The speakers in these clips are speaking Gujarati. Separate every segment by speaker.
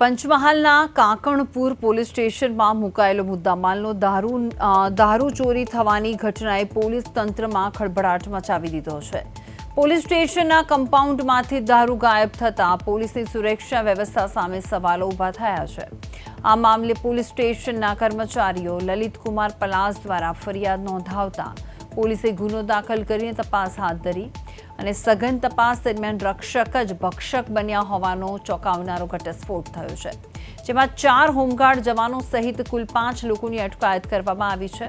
Speaker 1: પંચમહાલના કાંકણપુર પોલીસ સ્ટેશનમાં મુકાયેલો મુદ્દામાલનો દારૂ ચોરી થવાની ઘટનાએ પોલીસ તંત્રમાં ખળભળાટ મચાવી દીધો છે। પોલીસ સ્ટેશનના કમ્પાઉન્ડમાંથી દારૂ ગાયબ થતાં પોલીસની સુરક્ષા વ્યવસ્થા સામે સવાલો ઊભા થયા છે। આ મામલે પોલીસ સ્ટેશનના કર્મચારીઓ લલિતકુમાર પલાસ દ્વારા ફરિયાદ નોંધાવતા પોલીસે ગુનો દાખલ કરીને તપાસ હાથ ધરી અને સઘન તપાસ દરમિયાન રક્ષક જ ભક્ષક બન્યા હોવાનો ચોંકાવનારો ઘટસ્ફોટ થયો છે, જેમાં 4 હોમગાર્ડ જવાનો સહિત કુલ 5 લોકોની અટકાયત કરવામાં આવી છે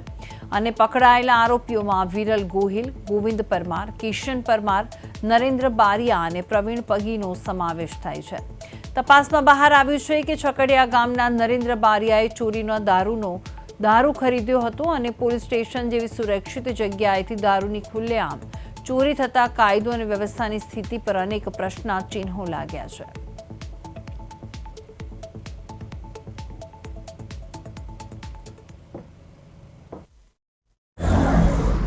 Speaker 1: અને પકડાયેલા આરોપીઓમાં વિરલ ગોહિલ, ગોવિંદ પરમાર, કિશન પરમાર, નરેન્દ્ર બારિયા અને પ્રવીણ પગીનો સમાવેશ થાય છે। તપાસમાં બહાર આવ્યું છે કે છકડિયા ગામના નરેન્દ્ર બારિયાએ ચોરીનો દારૂ ખરીદ્યો હતો અને પોલીસ સ્ટેશન જેવી સુરક્ષિત જગ્યાએથી દારૂની ખુલ્લેઆમ ચોરી થતા કાયદો અને વ્યવસ્થાની સ્થિતિ પર અનેક પ્રશ્નાચિહ્નો લાગ્યા છે।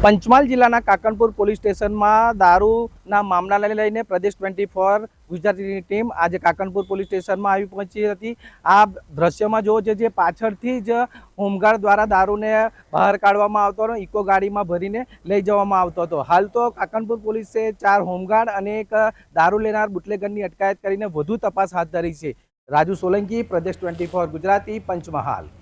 Speaker 2: પંચમહાલ જિલ્લાના કાંકણપુર પોલીસ સ્ટેશનમાં દારૂના મામલાને લઈને પ્રદેશ 24 ગુજરાતીની ટીમ આજે કાંકણપુર પોલીસ સ્ટેશનમાં આવી પહોંચી હતી। આ દ્રશ્યમાં જોવો જે પાછળથી જ હોમગાર્ડ દ્વારા દારૂને બહાર કાઢવામાં આવતો હતો, ઇકો ગાડીમાં ભરીને લઈ જવામાં આવતો હતો। હાલ તો કાંકણપુર પોલીસે 4 હોમગાર્ડ અને એક દારૂ લેનાર બુટલેગરની અટકાયત કરીને વધુ તપાસ હાથ ધરી છે। રાજુ સોલંકી, પ્રદેશ 24 ગુજરાતી, પંચમહાલ।